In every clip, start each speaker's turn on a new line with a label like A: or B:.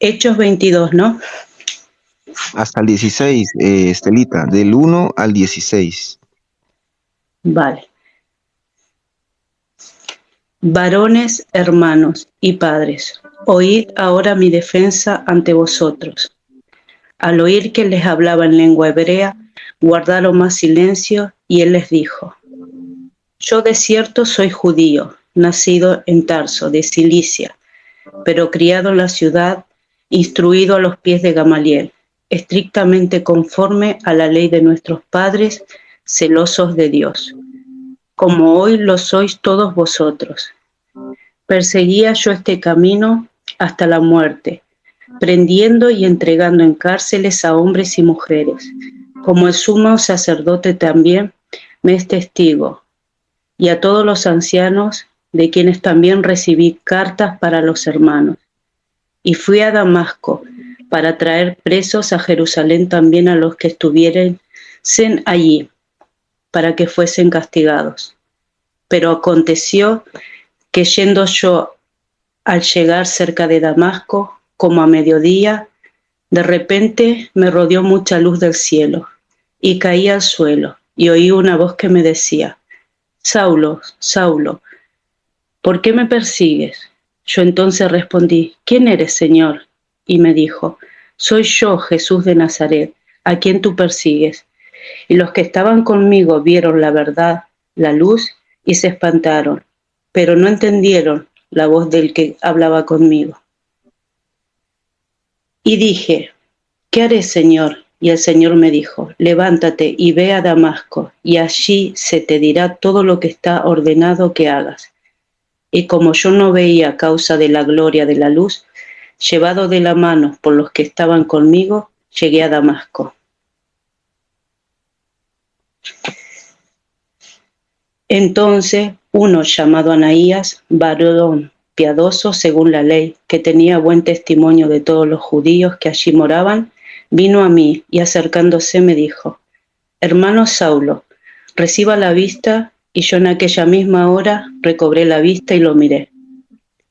A: Hechos 22, ¿no?
B: Hasta el 16, Estelita, del 1 al 16.
A: Vale. Varones, hermanos y padres, oíd ahora mi defensa ante vosotros. Al oír que les hablaba en lengua hebrea, guardaron más silencio y él les dijo: Yo de cierto soy judío, nacido en Tarso, de Cilicia, pero criado en la ciudad, instruido a los pies de Gamaliel, estrictamente conforme a la ley de nuestros padres, celosos de Dios, como hoy lo sois todos vosotros. Perseguía yo este camino hasta la muerte, prendiendo y entregando en cárceles a hombres y mujeres, como el sumo sacerdote también me es testigo, y a todos los ancianos, de quienes también recibí cartas para los hermanos. Y fui a Damasco para traer presos a Jerusalén también a los que estuviesen allí, para que fuesen castigados. Pero aconteció que yendo yo al llegar cerca de Damasco, como a mediodía, de repente me rodeó mucha luz del cielo, y caí al suelo, y oí una voz que me decía: Saulo, Saulo, ¿por qué me persigues? Yo entonces respondí: ¿Quién eres, Señor? Y me dijo: Soy yo, Jesús de Nazaret, a quien tú persigues. Y los que estaban conmigo vieron la verdad, la luz, y se espantaron, pero no entendieron la voz del que hablaba conmigo. Y dije: ¿Qué haré, Señor? Y el Señor me dijo: Levántate y ve a Damasco, y allí se te dirá todo lo que está ordenado que hagas. Y como yo no veía causa de la gloria de la luz, llevado de la mano por los que estaban conmigo, llegué a Damasco. Entonces uno llamado Ananías, varón piadoso según la ley, que tenía buen testimonio de todos los judíos que allí moraban, vino a mí y acercándose me dijo: Hermano Saulo, reciba la vista. Y yo en aquella misma hora recobré la vista y lo miré.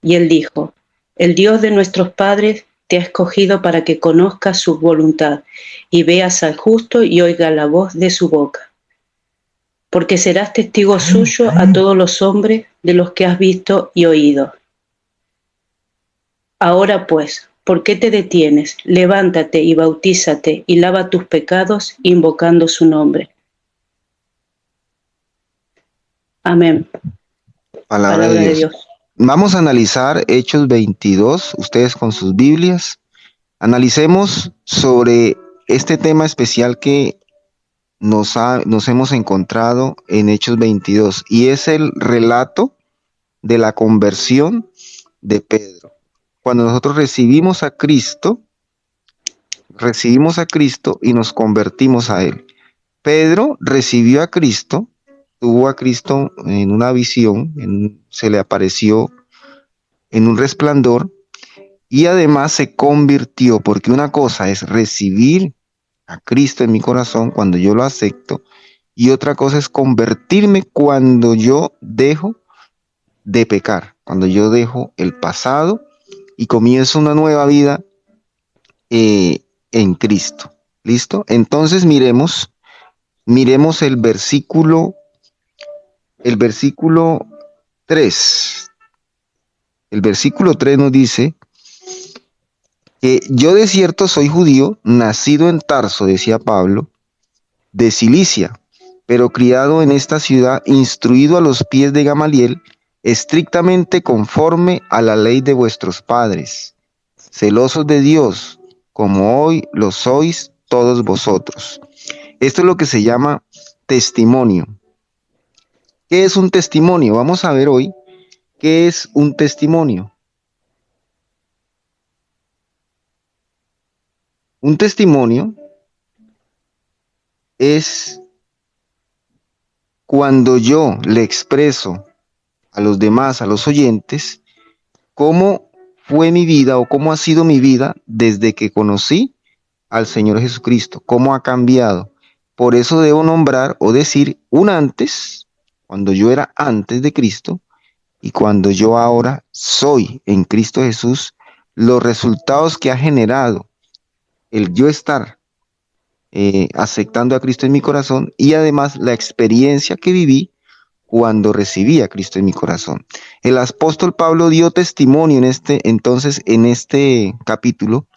A: Y él dijo: El Dios de nuestros padres te ha escogido para que conozcas su voluntad y veas al justo y oiga la voz de su boca. Porque serás testigo suyo a todos los hombres de los que has visto y oído. Ahora pues, ¿por qué te detienes? Levántate y bautízate y lava tus pecados invocando su nombre. Amén.
B: Palabra de
A: Palabra de
B: Dios.
A: Dios.
B: Vamos a analizar Hechos 22, ustedes con sus Biblias. Analicemos sobre este tema especial que nos hemos encontrado en Hechos 22 y es el relato de la conversión de Pedro. Cuando nosotros recibimos a Cristo y nos convertimos a Él. Pedro recibió a Cristo, tuvo a Cristo en una visión, se le apareció en un resplandor y además se convirtió, porque una cosa es recibir a Cristo en mi corazón cuando yo lo acepto y otra cosa es convertirme cuando yo dejo de pecar, cuando yo dejo el pasado y comienzo una nueva vida eh, en Cristo. ¿Listo? Entonces miremos el versículo 3. El versículo 3 nos dice que yo de cierto soy judío, nacido en Tarso, decía Pablo, de Cilicia, pero criado en esta ciudad, instruido a los pies de Gamaliel, estrictamente conforme a la ley de vuestros padres, celosos de Dios, como hoy lo sois todos vosotros. Esto es lo que se llama testimonio. ¿Qué es un testimonio? Vamos a ver hoy qué es un testimonio. Un testimonio es cuando yo le expreso a los demás, a los oyentes, cómo fue mi vida o cómo ha sido mi vida desde que conocí al Señor Jesucristo, cómo ha cambiado. Por eso debo nombrar o decir un antes, cuando yo era antes de Cristo, y cuando yo ahora soy en Cristo Jesús, los resultados que ha generado el yo estar aceptando a Cristo en mi corazón y además la experiencia que viví cuando recibí a Cristo en mi corazón. El apóstol Pablo dio testimonio en este capítulo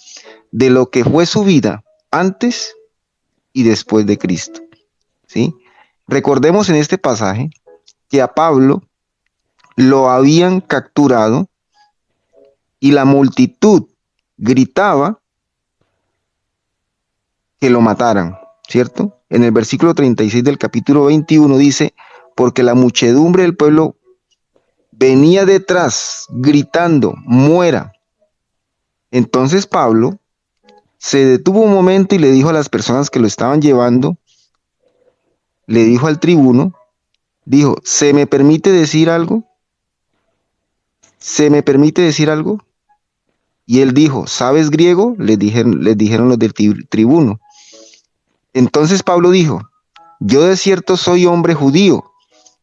B: de lo que fue su vida antes y después de Cristo, ¿sí? Recordemos en este pasaje que a Pablo lo habían capturado y la multitud gritaba que lo mataran, ¿cierto? En el versículo 36 del capítulo 21 dice, porque la muchedumbre del pueblo venía detrás gritando, muera. Entonces Pablo se detuvo un momento y le dijo a las personas que lo estaban llevando, le dijo al tribuno, dijo, ¿se me permite decir algo? ¿Se me permite decir algo? Y él dijo, ¿sabes griego? Les dijeron los del tribuno. Entonces Pablo dijo, yo de cierto soy hombre judío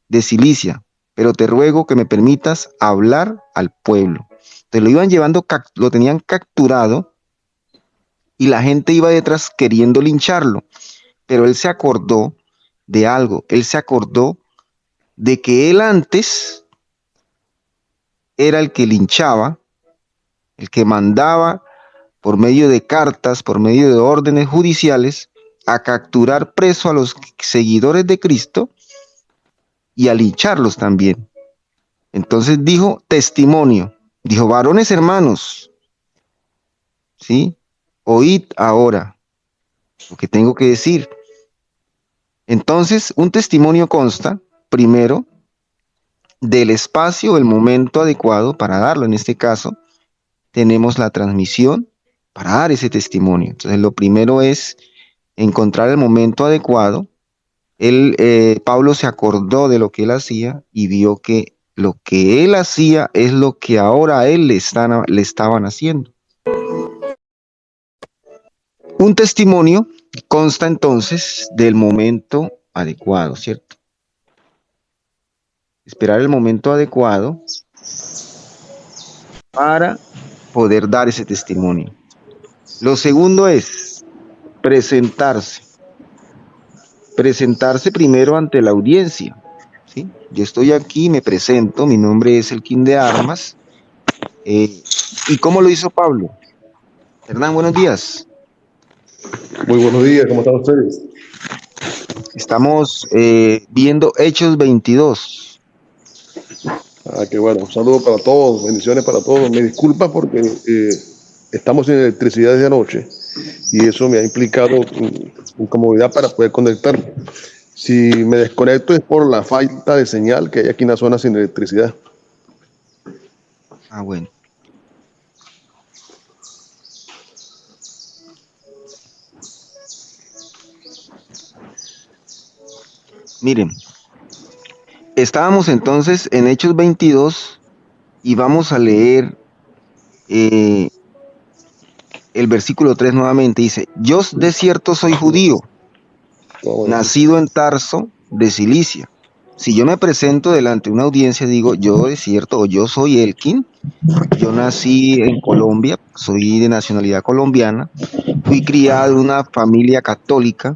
B: de Cilicia, pero te ruego que me permitas hablar al pueblo. Te lo iban llevando, lo tenían capturado y la gente iba detrás queriendo lincharlo, pero él se acordó de algo, él se acordó de que él antes era el que linchaba, el que mandaba por medio de cartas, por medio de órdenes judiciales, a capturar preso a los seguidores de Cristo y a lincharlos también. Entonces dijo testimonio, dijo varones hermanos, ¿sí? Oíd ahora lo que tengo que decir. Entonces un testimonio consta, primero, del espacio, el momento adecuado para darlo. En este caso, tenemos la transmisión para dar ese testimonio. Entonces lo primero es encontrar el momento adecuado. Pablo se acordó de lo que él hacía y vio que lo que él hacía es lo que ahora a él le estaban haciendo. Un testimonio consta entonces del momento adecuado, ¿cierto? Esperar el momento adecuado para poder dar ese testimonio. Lo segundo es presentarse. Presentarse primero ante la audiencia, ¿sí? Yo estoy aquí, me presento, mi nombre es Elkin de Armas. ¿Y cómo lo hizo Pablo? Hernán, buenos días.
C: Muy buenos días, ¿cómo están ustedes?
B: Estamos viendo Hechos 22.
C: Qué bueno, un saludo para todos, bendiciones para todos. Me disculpa porque estamos sin electricidad desde anoche y eso me ha implicado incomodidad para poder conectarme. Si me desconecto es por la falta de señal que hay aquí en la zona sin electricidad.
B: Bueno. Miren, estábamos entonces en Hechos 22 y vamos a leer el versículo 3 nuevamente. Dice, yo de cierto soy judío, nacido en Tarso de Cilicia. Si yo me presento delante de una audiencia, digo, yo de cierto, o yo soy Elkin, yo nací en Colombia, soy de nacionalidad colombiana, fui criado en una familia católica,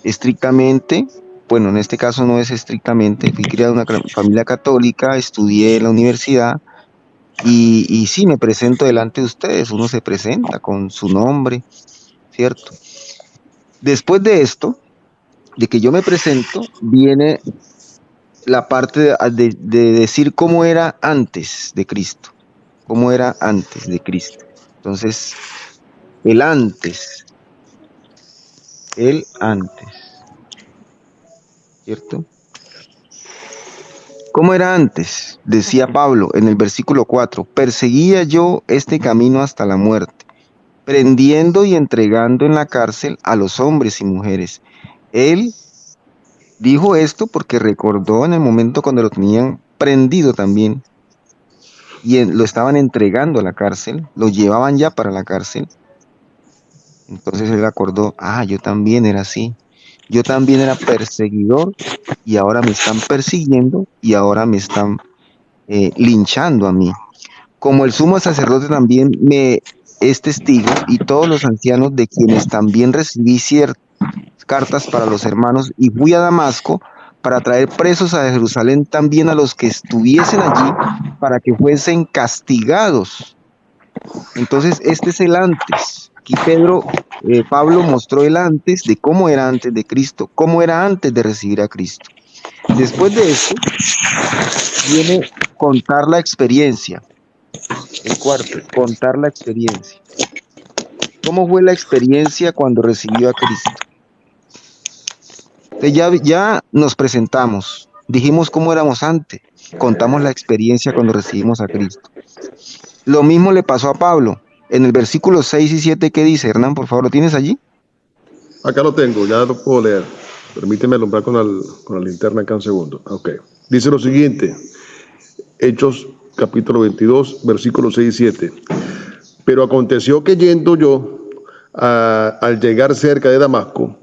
B: estrictamente, bueno, en este caso no es estrictamente, fui criado en una familia católica, estudié en la universidad y sí, me presento delante de ustedes, uno se presenta con su nombre, ¿cierto? Después de esto, de que yo me presento, viene la parte de decir cómo era antes de Cristo, cómo era antes de Cristo. Entonces, el antes, ¿cierto? ¿Cómo era antes? Decía Pablo en el versículo 4, perseguía yo este camino hasta la muerte, prendiendo y entregando en la cárcel a los hombres y mujeres. Él dijo esto porque recordó en el momento cuando lo tenían prendido también y lo estaban entregando a la cárcel, lo llevaban ya para la cárcel. Entonces él acordó, yo también era así. Yo también era perseguidor y ahora me están persiguiendo y ahora me están linchando a mí. como el sumo sacerdote también me es testigo, y todos los ancianos, de quienes también recibí ciertas cartas para los hermanos, y fui a Damasco para traer presos a Jerusalén también a los que estuviesen allí, para que fuesen castigados. Entonces, este es el antes. Aquí Pablo mostró el antes de cómo era antes de Cristo, cómo era antes de recibir a Cristo. Después de esto, viene contar la experiencia. El cuarto, contar la experiencia. ¿Cómo fue la experiencia cuando recibió a Cristo? Ya nos presentamos, dijimos cómo éramos antes, contamos la experiencia cuando recibimos a Cristo. Lo mismo le pasó a Pablo. En el versículo 6 y 7, ¿qué dice, Hernán? Por favor, ¿lo tienes allí?
C: Acá lo tengo, ya lo puedo leer. Permíteme alumbrar con la linterna acá un segundo. Ok. Dice lo siguiente, Hechos capítulo 22, versículos 6 y 7. Pero aconteció que yendo yo, al llegar cerca de Damasco,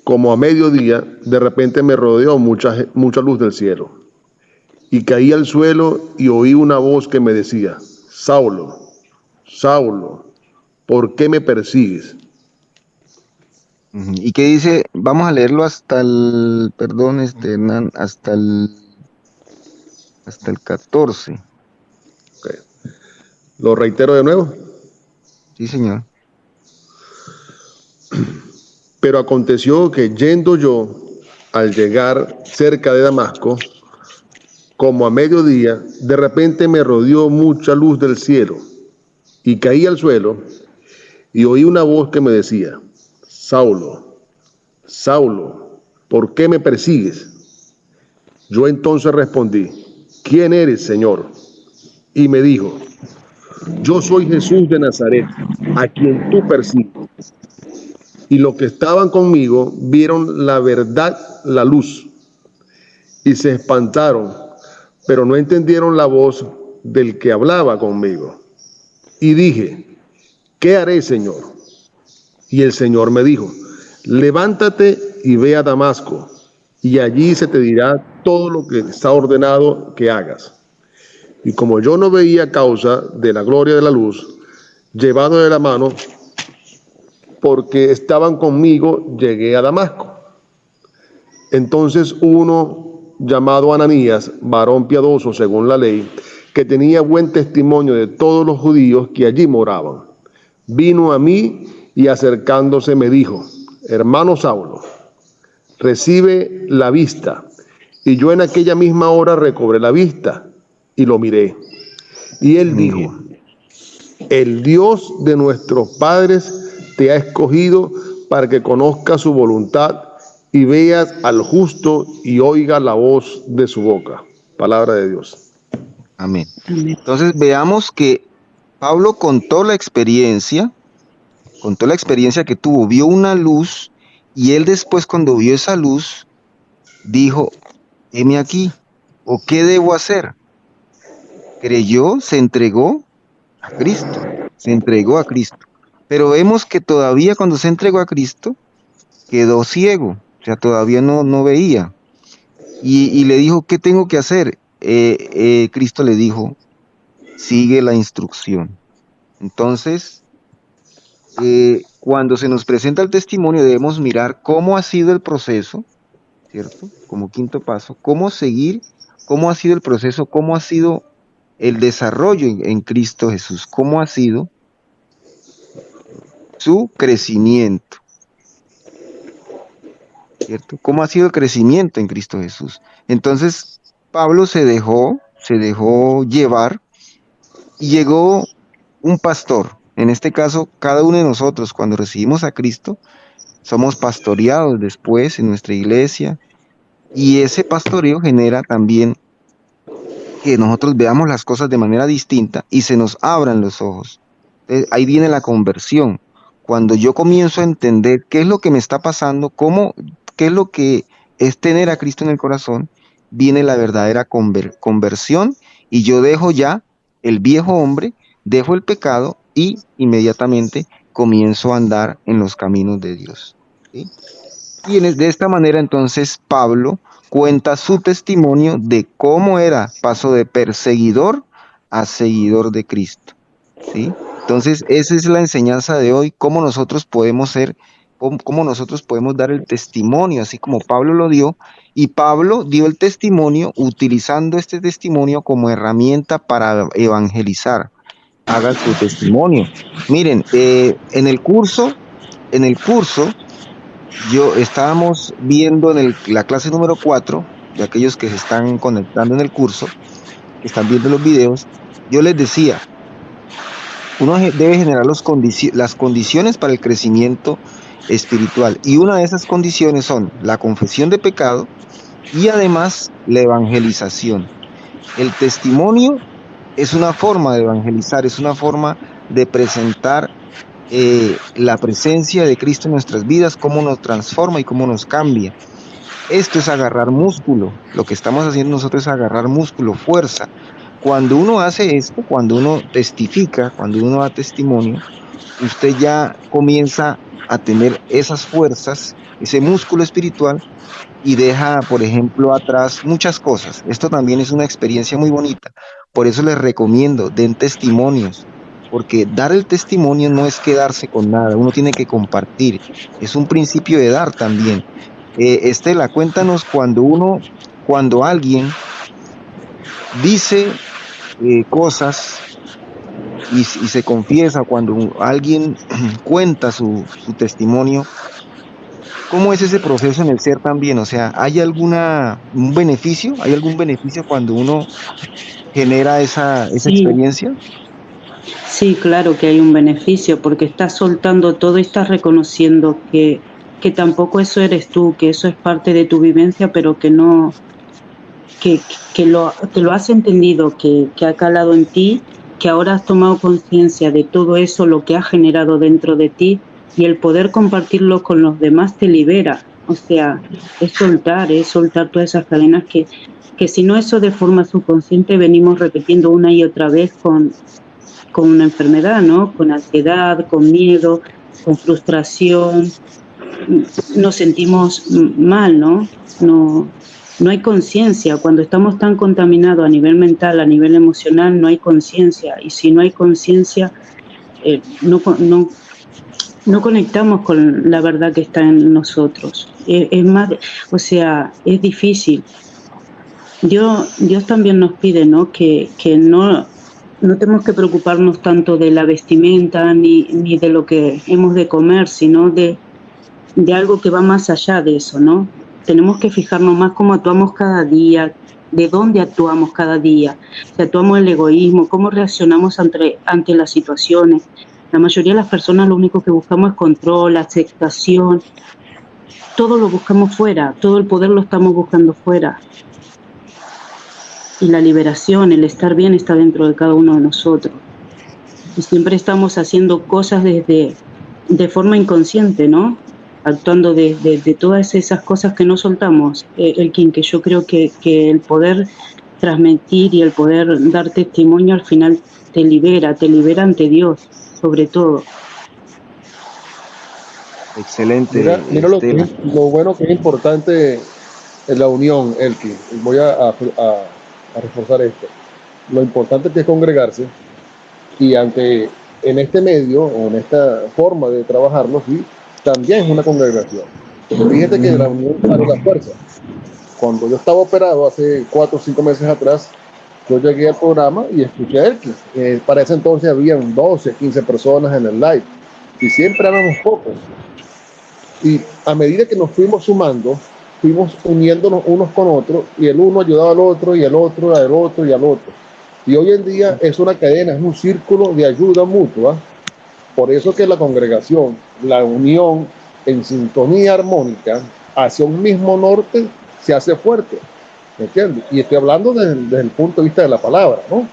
C: como a mediodía, de repente me rodeó mucha luz del cielo. Y caí al suelo y oí una voz que me decía, Saulo, Saulo, ¿por qué me persigues?
B: ¿Y qué dice? Vamos a leerlo hasta el, perdón, Hernán, hasta el 14.
C: Okay. ¿Lo reitero de nuevo?
B: Sí, señor.
C: Pero aconteció que yendo yo, al llegar cerca de Damasco, como a mediodía, de repente me rodeó mucha luz del cielo, y caí al suelo, y oí una voz que me decía, Saulo, Saulo, ¿por qué me persigues? Yo entonces respondí, ¿quién eres, Señor? Y me dijo, yo soy Jesús de Nazaret, a quien tú persigues. Y los que estaban conmigo vieron la verdad, la luz, y se espantaron, pero no entendieron la voz del que hablaba conmigo. Y dije, ¿qué haré, Señor? Y el Señor me dijo, levántate y ve a Damasco, y allí se te dirá todo lo que está ordenado que hagas. Y como yo no veía causa de la gloria de la luz, llevado de la mano, porque estaban conmigo, llegué a Damasco. Entonces uno llamado Ananías, varón piadoso según la ley, que tenía buen testimonio de todos los judíos que allí moraban, vino a mí y acercándose me dijo, hermano Saulo, recibe la vista. Y yo en aquella misma hora recobré la vista y lo miré. Y él dijo, el Dios de nuestros padres te ha escogido para que conozcas su voluntad y veas al justo y oiga la voz de su boca. Palabra de Dios.
B: Amén. Entonces veamos que Pablo contó la experiencia que tuvo, vio una luz, y él después, cuando vio esa luz, dijo, heme aquí, ¿o qué debo hacer? Creyó, se entregó a Cristo. Pero vemos que todavía cuando se entregó a Cristo, quedó ciego, o sea, todavía no veía. Y le dijo, ¿qué tengo que hacer? Cristo le dijo, sigue la instrucción. Entonces, cuando se nos presenta el testimonio, debemos mirar cómo ha sido el proceso, ¿cierto? Como quinto paso, cómo seguir, cómo ha sido el proceso, cómo ha sido el desarrollo en Cristo Jesús, cómo ha sido su crecimiento, ¿cierto? ¿Cómo ha sido el crecimiento en Cristo Jesús? Entonces, Pablo se dejó llevar, y llegó un pastor. En este caso, cada uno de nosotros, cuando recibimos a Cristo, somos pastoreados después en nuestra iglesia, y ese pastoreo genera también que nosotros veamos las cosas de manera distinta y se nos abran los ojos. Ahí viene la conversión. Cuando yo comienzo a entender qué es lo que me está pasando, qué es lo que es tener a Cristo en el corazón, viene la verdadera conversión, y yo dejo ya el viejo hombre, dejo el pecado y inmediatamente comienzo a andar en los caminos de Dios. ¿Sí? Y de esta manera entonces Pablo cuenta su testimonio de cómo era, pasó de perseguidor a seguidor de Cristo, ¿sí? Entonces, esa es la enseñanza de hoy, cómo nosotros podemos ser, cómo nosotros podemos dar el testimonio, así como Pablo lo dio, y Pablo dio el testimonio utilizando este testimonio como herramienta para evangelizar. Haga su testimonio. Miren, en el curso, estábamos viendo en la clase número 4, de aquellos que se están conectando en el curso, que están viendo los videos, yo les decía, uno debe generar las condiciones para el crecimiento espiritual. Y una de esas condiciones son la confesión de pecado y además la evangelización. El testimonio es una forma de evangelizar, es una forma de presentar la presencia de Cristo en nuestras vidas, cómo nos transforma y cómo nos cambia. Esto es agarrar músculo. Lo que estamos haciendo nosotros es agarrar músculo, fuerza. Cuando uno hace esto, cuando uno testifica, cuando uno da testimonio, usted ya comienza a tener esas fuerzas, ese músculo espiritual, y deja, por ejemplo, atrás muchas cosas. Esto también es una experiencia muy bonita. Por eso les recomiendo, den testimonios, porque dar el testimonio no es quedarse con nada, uno tiene que compartir. Es un principio de dar también. Estela, cuéntanos cuando alguien dice cosas y se confiesa, cuando alguien cuenta su testimonio, ¿cómo es ese proceso en el ser también? O sea, ¿hay algún beneficio? ¿Hay algún beneficio cuando uno genera esa
A: Sí,
B: experiencia?
A: sí, claro que hay un beneficio porque estás soltando todo y estás reconociendo que tampoco eso eres tú, que eso es parte de tu vivencia, pero que no, que lo has entendido, que ha calado en ti, que ahora has tomado conciencia de todo eso, lo que ha generado dentro de ti, y el poder compartirlo con los demás te libera. O sea, es soltar todas esas cadenas que si no eso de forma subconsciente venimos repitiendo una y otra vez con una enfermedad, ¿no? Con ansiedad, con miedo, con frustración. Nos sentimos mal, ¿no? No hay conciencia. Cuando estamos tan contaminados a nivel mental, a nivel emocional, no hay conciencia. Y si no hay conciencia, no conectamos con la verdad que está en nosotros. Es más, o sea, es difícil. Dios también nos pide, ¿no? Que no tenemos que preocuparnos tanto de la vestimenta ni de lo que hemos de comer, sino de algo que va más allá de eso, ¿no? Tenemos que fijarnos más cómo actuamos cada día, de dónde actuamos cada día, si actuamos el egoísmo, cómo reaccionamos ante las situaciones. La mayoría de las personas lo único que buscamos es control, aceptación, todo lo buscamos fuera, todo el poder lo estamos buscando fuera. Y la liberación, el estar bien está dentro de cada uno de nosotros. Y siempre estamos haciendo cosas de forma inconsciente, ¿no? Actuando de todas esas cosas que no soltamos. Elkin, que yo creo que el poder transmitir y el poder dar testimonio al final te libera ante Dios, sobre todo.
B: Excelente.
C: Mira lo bueno que es importante en la unión, Elkin. Voy a reforzar esto. Lo importante que es congregarse, y aunque en este medio o en esta forma de trabajarlo, sí, también es una congregación. Pero fíjate que la unión sale la fuerza. Cuando yo estaba operado hace 4 o 5 meses atrás, yo llegué al programa y escuché a Elkin. Para ese entonces habían 12, 15 personas en el live y siempre éramos pocos. Y a medida que nos fuimos sumando, fuimos uniéndonos unos con otros, y el uno ayudaba al otro, y el otro al otro, y al otro. Y hoy en día es una cadena, es un círculo de ayuda mutua. Por eso que la congregación, la unión en sintonía armónica hacia un mismo norte se hace fuerte. ¿Me entiendes? Y estoy hablando desde el punto de vista de la palabra, ¿no?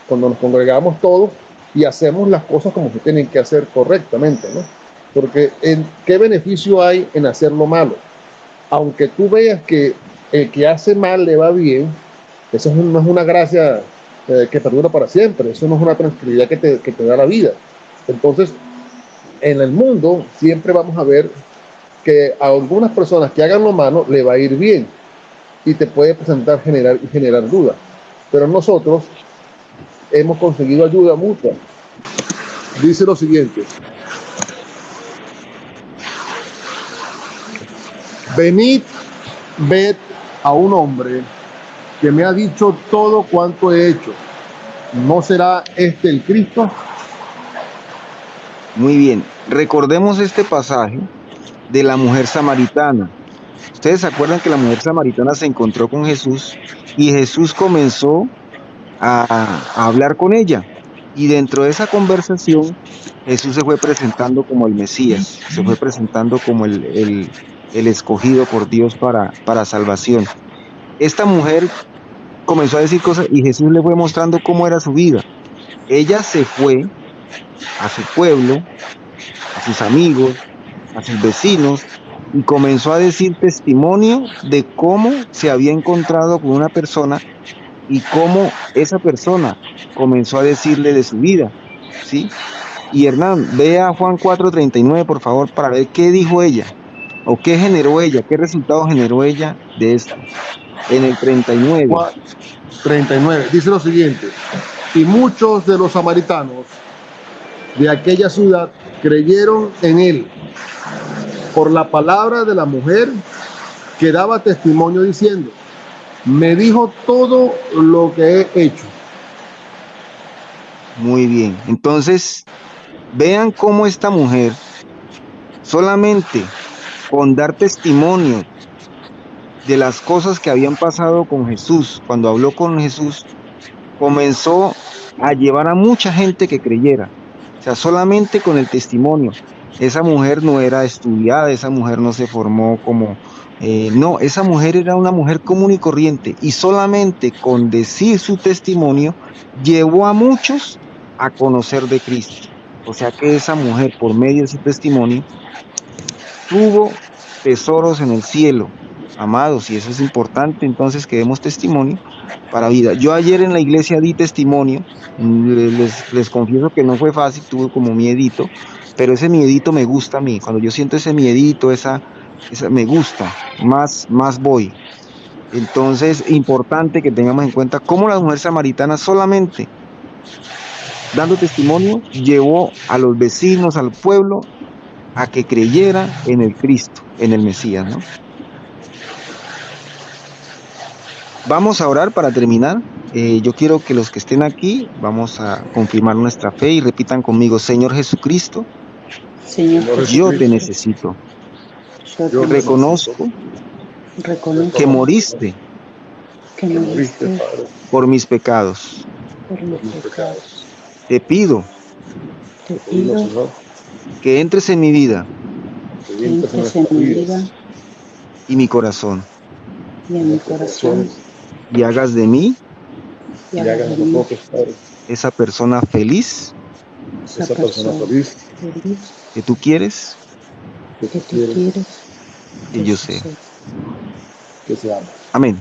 C: Cuando nos congregamos todos y hacemos las cosas como se tienen que hacer correctamente, ¿no? Porque ¿qué beneficio hay en hacer lo malo? Aunque tú veas que el que hace mal le va bien, eso no es una gracia que perdura para siempre, eso no es una tranquilidad que te da la vida. Entonces, en el mundo siempre vamos a ver que a algunas personas que hagan lo malo le va a ir bien y te puede generar dudas. Pero nosotros, hemos conseguido ayuda mutua. Dice lo siguiente: venid, ved a un hombre que me ha dicho todo cuanto he hecho. ¿No será este el Cristo?
B: Muy bien, recordemos este pasaje de la mujer samaritana. Ustedes se acuerdan que la mujer samaritana se encontró con Jesús y Jesús comenzó a hablar con ella. Y dentro de esa conversación, Jesús se fue presentando como el Mesías, se fue presentando como el escogido por Dios para salvación. Esta mujer comenzó a decir cosas y Jesús le fue mostrando cómo era su vida. Ella se fue a su pueblo, a sus amigos, a sus vecinos, y comenzó a decir testimonio de cómo se había encontrado con una persona y cómo esa persona comenzó a decirle de su vida, ¿sí? Y Hernán, vea Juan 4:39, por favor, para ver qué dijo ella, o qué generó ella, qué resultado generó ella de esto. En el 39.
C: 39, dice lo siguiente: y muchos de los samaritanos de aquella ciudad creyeron en él por la palabra de la mujer que daba testimonio diciendo: me dijo todo lo que he hecho.
B: Muy bien, entonces vean cómo esta mujer solamente con dar testimonio de las cosas que habían pasado con Jesús, cuando habló con Jesús, comenzó a llevar a mucha gente que creyera. O sea, solamente con el testimonio. Esa mujer no era estudiada, esa mujer no se formó como... no, esa mujer era una mujer común y corriente, y solamente con decir su testimonio llevó a muchos a conocer de Cristo. O sea que esa mujer, por medio de su testimonio, tuvo tesoros en el cielo. Amados, y eso es importante, entonces, que demos testimonio para vida. Yo ayer en la iglesia di testimonio, les confieso que no fue fácil, tuve como miedito, pero ese miedito me gusta a mí. Cuando yo siento ese miedito, esa me gusta, más voy. Entonces, importante que tengamos en cuenta cómo la mujer samaritana solamente dando testimonio llevó a los vecinos, al pueblo, a que creyera en el Cristo, en el Mesías, ¿no? Vamos a orar para terminar. Yo quiero que los que estén aquí, vamos a confirmar nuestra fe y repitan conmigo: Señor Jesucristo,
A: Señor,
B: yo te necesito.
A: yo
B: Reconozco que moriste
A: que me diste
B: por mis pecados.
A: por mis pecados.
B: Te pido
A: Te pido
B: que entres en mi vida
A: que entres en mi vida
B: y mi corazón
A: y en mi corazón
B: y hagas de mí
A: y hagas de mí
B: esa persona feliz
A: esa persona feliz
B: que tú quieres
A: que tú quieres
B: que yo sea.
C: Que seamos.
B: Amén.